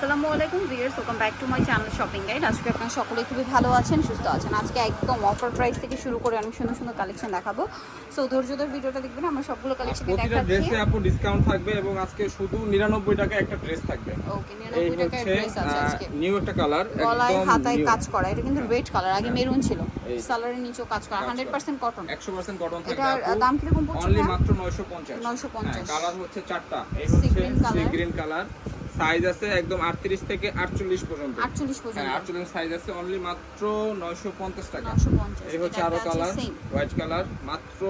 আসসালামু আলাইকুম viewers, welcome back to my channel shopping guide. আজকে আপনারা সকলেই খুবই ভালো আছেন, সুস্থ আছেন। আজকে একদম অফার প্রাইস থেকে শুরু করে অনেক সুন্দর সুন্দর কালেকশন দেখাবো। সো ধৈর্য ধরে ভিডিওটা দেখবেন, আমরা সবগুলো কালেকশন প্রতিটা দেখাচ্ছি। ড্রেসে আপু ডিসকাউন্ট থাকবে এবং আজকে শুধু 99 টাকা একটা ড্রেস থাকবে। ওকে, 99 টাকার ড্রেস আছে আজকে। নিউ একটা কালার, গলায় একদম হাতায় নিউ কাজ করা, এটা কিন্তু রেড কালার, আগে মেরুন ছিল। সালোয়ারের নিচেও কাজ করা, 100% কটন। 100% কটন থাকবে। এটার দাম কিরকম পড়ছে? অনলি মাত্র 950। 950। কালার হচ্ছে চারটা। এই হচ্ছে সি গ্রিন কালার। সাইজ আছে একদম 38 থেকে 48 পর্যন্ত। 48 পর্যন্ত। 48 সাইজ আছে, অনলি মাত্র 950 টাকা। 950। এই হচ্ছে আরো কালার, হোয়াইট কালার, মাত্র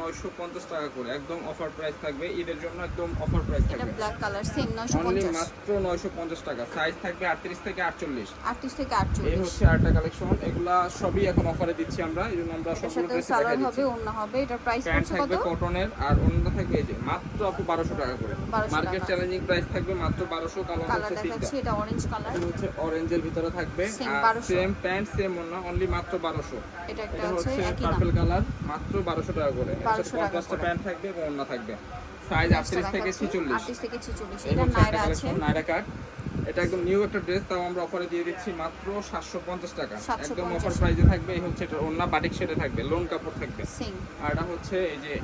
950 টাকা করে। একদম অফার প্রাইস থাকবে, ঈদের জন্য একদম অফার প্রাইস থাকবে। এটা ব্ল্যাক কালার, সেম অনলি 950। মাত্র 950 টাকা। সাইজ থাকবে 38 থেকে 48। 38 থেকে 48। এই হচ্ছে আরেকটা কালেকশন। এগুলা সবই এখন অফারে দিচ্ছি আমরা, এই জন্য আমরা সবগুলো ড্রেস দেখাই দিচ্ছি। হবে, ওন্না হবে, এটার প্রাইস প্যান্ট কত? থাকবে কটনের, আর ওন্না থাকবে এই যে মাত্র আপু 1200 টাকা করে। মার্কেট চ্যালেঞ্জিং প্রাইস থাকবে মাত্র 1200। কালার হচ্ছে তিনটা। এটা অরেঞ্জ কালার, এটা হচ্ছে অরেঞ্জের ভিতরে থাকবে, আর সেম প্যান্ট সেম ওন্না, অনলি মাত্র 1200। এটা একটা এটা আছে হচ্ছে একই দাম, পার্পল কালার, মাত্র 1200 টাকা করে। এর সাথে 50টা প্যান্ট থাকবে এবং ওন্না থাকবে। সাইজ 38 থেকে 46। 38 থেকে 46। এটা এটা নাইরা আছে, নাইরা কাট। এটা একদম নিউ একটা ড্রেস, তাও আমরা অফারে দিয়ে দিচ্ছি মাত্র 750 টাকা। একদম অফার প্রাইসে থাকবে। এই হচ্ছে এটা ওন্না বাটিক শেডে থাকবে, লোন কাপড় থাকবে। আর এটা হচ্ছে এই যে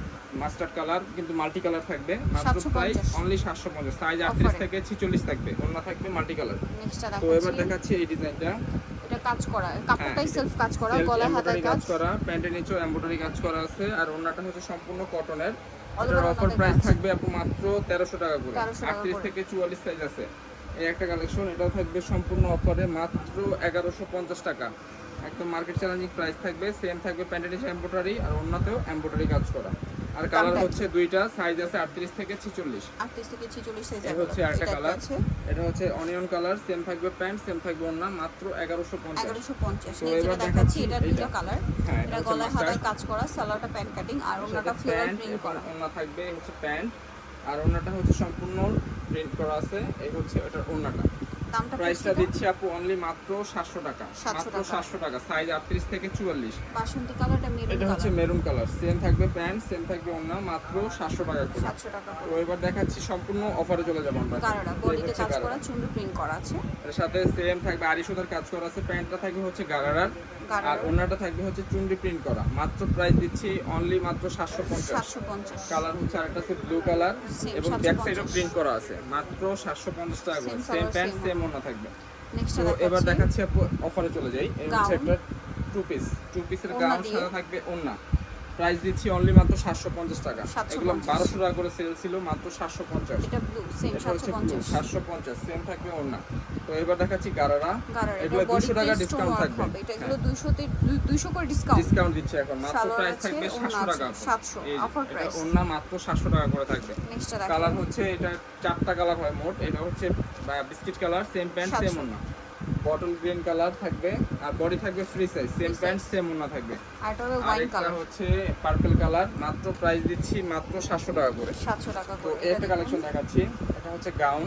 মাস্টার্ড কালার, কিন্তু মাল্টি কালার থাকবে। মাত্র প্রাইস অনলি 750। সাইজ 38 থেকে 46 থাকবে, ওন্না থাকবে মাল্টি কালার। তো এবার দেখাচ্ছি এই ডিজাইনটা। এটা কাজ করা, কাপড়টাই সেলফ কাজ করা, গলায় হাতায় কাজ করা, প্যান্টের নিচেও এমব্রয়ডারি কাজ করা আছে, আর ওন্নাটা হচ্ছে সম্পূর্ণ কটনের। এটার অফার প্রাইস থাকবে আপু মাত্র 1300 টাকা করে। 38 থেকে 44 সাইজ আছে। এই একটা কালেকশন, এটাও থাকবে সম্পূর্ণ অফারে মাত্র 1150 টাকা। একদম মার্কেট চ্যালেঞ্জিং প্রাইস থাকবে। সেম থাকবে, প্যান্টের নিচে এমব্রয়ডারি আর ওন্নাতেও এমব্রয়ডারি কাজ করা। আর কালার হচ্ছে দুইটা, সাইজ আছে 38 থেকে 46। 38 থেকে 46 সাইজ। এই হচ্ছে আরেকটা কালার, এটা হচ্ছে অনিয়ন কালার, সেম থাকবে প্যান্ট, সেম থাকবে ওন্না, মাত্র 1150। 1150। তো এবার দেখাচ্ছি এটা দুটো কালার। হ্যাঁ, এটা গলায় হাতায় কাজ করা, সালোয়ারটা প্যান্ট কাটিং, আর ওন্নাটা ফ্লোরাল প্রিন্ট করা। ওন্না থাকবে হচ্ছে প্যান্ট, আর ওন্নাটা হচ্ছে সম্পূর্ণ প্রিন্ট করা আছে। এই হচ্ছে এটার ওন্নাটা। প্রাইসটা দিচ্ছি আপু অনলি মাত্র 700 টাকা। মাত্র 700 টাকা। সাইজ 38 থেকে 44। বাসন্তী কালারটা মেরুন কালার। এটা হচ্ছে মেরুন কালার, সেম থাকবে প্যান্ট, সেম থাকবে ওন্না, মাত্র 700 টাকা করে। 700 টাকা। তো এবার দেখাচ্ছি সম্পূর্ণ অফারে চলে যাব আমরা। গারারা বডিতে কাজ করা, চুন্ডু প্রিন্ট করা আছে। এর সাথে সেম থাকবে আরি সুতার কাজ করা আছে। প্যান্টটা থাকবে হচ্ছে গারারার, আর ওন্নাটা থাকবে হচ্ছে চুন্ডি প্রিন্ট করা। মাত্র প্রাইস দিচ্ছি অনলি মাত্র 750। কালার হচ্ছে আরেকটা আছে ব্লু কালার, এবং ব্যাক সাইডেও প্রিন্ট করা আছে। মাত্র 750 টাকা করে। সেম প্যান্ট সেম ওন্না থাকবে। তো এবার দেখাচ্ছি আপু অফারে চলে যাই। এই হচ্ছে একটা টু পিসের গাউন, সাদা থাকবে ওন্না। প্রাইস দিচ্ছি অনলি মাত্র 750 টাকা। এগুলো 1200 টাকা করে সেল ছিল, মাত্র 750। এটা ব্লু, সেম 750। 750 সেম থাকবে ওন্না। তো এবার দেখাচ্ছি গারারা। এগুলো 200 টাকা ডিসকাউন্ট থাকবে। এটা এগুলো 200 তে 200 করে ডিসকাউন্ট দিচ্ছে এখন। মাত্র প্রাইস থাকবে 700 টাকা। 700 অফার প্রাইস। ওন্না মাত্র 700 টাকা করে থাকবে। কালার হচ্ছে এটা চারটা কালার হয় মোট। এটা হচ্ছে biscuit colour, same pant same ওন্না। বটল গ্রিন কালার থাকবে, আর বডি থাকবে free size, same pant same ওন্না থাকবে। আর এটা হচ্ছে পার্পল কালার। মাত্র প্রাইস দিচ্ছি মাত্র 700 টাকা করে। 700 টাকা তো করে। একটা কালেকশন দেখাচ্ছি। এটা হচ্ছে গাউন,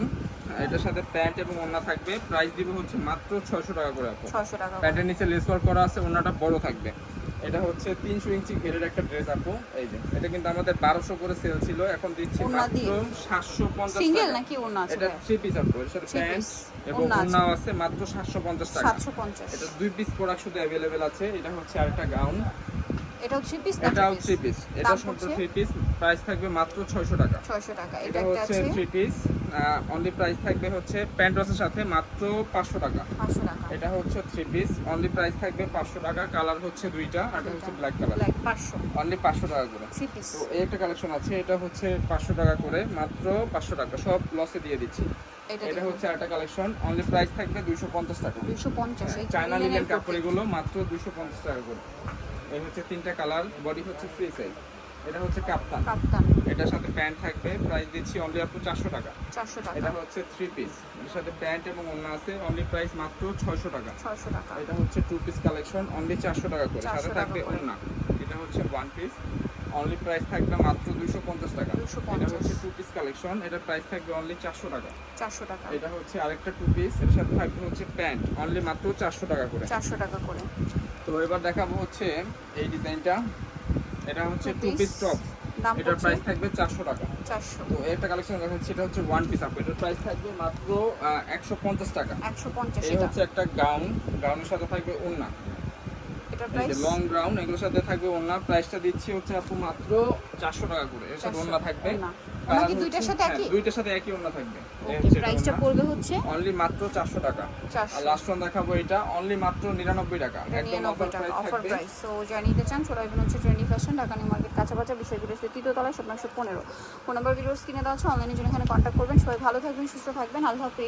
এটার সাথে প্যান্ট এবং ওন্না থাকবে। প্রাইস দিব হচ্ছে মাত্র 600 টাকা করে আপু। 600 টাকা। প্যান্টের নিচে লেস ওয়ার্ক করা আছে, ওন্নাটা বড় থাকবে। এটা হচ্ছে 300 ইঞ্চি ঘেরের একটা ড্রেস আপু। এই যে এটা কিন্তু আমাদের 1200 করে সেল ছিল, এখন দিচ্ছি মাত্র 750 সিঙ্গেল টাকা। নাকি ওন্না আছে? এটা 3 পিস আপু, এর সাথে প্যান্ট এবং ওন্নাও আছে, মাত্র 750 টাকা। 750। এটা 2 পিস প্রোডাক্ট শুধু अवेलेबल আছে। এটা হচ্ছে আরেকটা গাউন, এটাও 3 পিস। এটাও 3 পিস। এটা সম্পূর্ণ 3 পিস, প্রাইস থাকবে মাত্র 600 টাকা। 600 টাকা। এটা হচ্ছে 3 পিস, অনলি প্রাইস থাকবে হচ্ছে প্যান্ট ড্রেসের সাথে মাত্র 500 টাকা। 500 টাকা। এটা হচ্ছে 3 পিস, অনলি প্রাইস থাকবে 500 টাকা। কালার হচ্ছে দুইটা, আর এটা হচ্ছে ব্ল্যাক কালার। ব্ল্যাক 500, অনলি 500 টাকা করে 3 পিস। তো এই একটা কালেকশন আছে, এটা হচ্ছে 500 টাকা করে, মাত্র 500 টাকা। সব লসে দিয়ে দিচ্ছি। এটা হচ্ছে একটা কালেকশন, অনলি প্রাইস থাকবে 250 টাকা। 250। এই চায়না লিনেন কাপড়, এগুলো মাত্র 250 টাকা করে। এই হচ্ছে তিনটা কালার, বডি হচ্ছে ফ্রি সাইজ। এটা হচ্ছে কাপ্তান, এটার সাথে প্যান্ট থাকবে। প্রাইস দিচ্ছি অনলি আপু 400 টাকা। 400 টাকা। এটা হচ্ছে 3 পিস, এর সাথে প্যান্ট এবং ওন্না আছে, অনলি প্রাইস মাত্র 600 টাকা। 600 টাকা। এটা হচ্ছে 2 পিস কালেকশন, অনলি 400 টাকা করে, সাথে থাকবে ওন্না। এটা হচ্ছে 1 পিস, অনলি প্রাইস থাকবে মাত্র 250 টাকা। এটা হচ্ছে 2 পিস কালেকশন, এটা প্রাইস থাকবে অনলি 400 টাকা। 400 টাকা। এটা হচ্ছে আরেকটা 2 পিস, এর সাথে থাকবে হচ্ছে প্যান্ট, অনলি মাত্র 400 টাকা করে। 400 টাকা করে। তো এবার দেখাবো হচ্ছে এই ডিজাইনটা। এটা হচ্ছে 2 পিস টপ, দাম এটার পড়ছে প্রাইস থাকবে 400 টাকা। 400। তো একটা কালেকশন দেখাচ্ছি, এটা হচ্ছে ওয়ান পিস আপ, এটার প্রাইস থাকবে মাত্র 150 টাকা। 150 এই টাকা। হচ্ছে একটা গাউন, গাউনের সাথে থাকবে ওড়না, এটার এই প্রাইস যে লং গাউন, এগুলোর সাথে থাকবে ওড়না। প্রাইসটা দিচ্ছি হচ্ছে আপু মাত্র 400 টাকা করে। এর সাথে ওড়না থাকবে, ওড়না কি দুইটার সাথে একই? দুইটার সাথে একই ওড়না থাকবে। ওকে, প্রাইসটা পড়বে হচ্ছে অনলি মাত্র 400 টাকা। 400। আর লাস্ট ওয়ান দেখাবো, এটা অনলি মাত্র 99 টাকা, একদম 99 অফার টাকা প্রাইস অফার থাকবে। প্রাইস। সো যারা নিতে চান চলে আসবেন হচ্ছে trendy fashion, Dhaka new market কাঁচাবাজার, বিষয়গুলো তৃতীয় তলায়, 915। ফোন নাম্বার ভিডিওস কিনে দেওয়া আছে, অনলাইনে জন্য এখানে কন্ট্যাক্ট করবেন। সবাই ভালো থাকবেন, সুস্থ থাকবেন, আল্লাহ হাফেজ।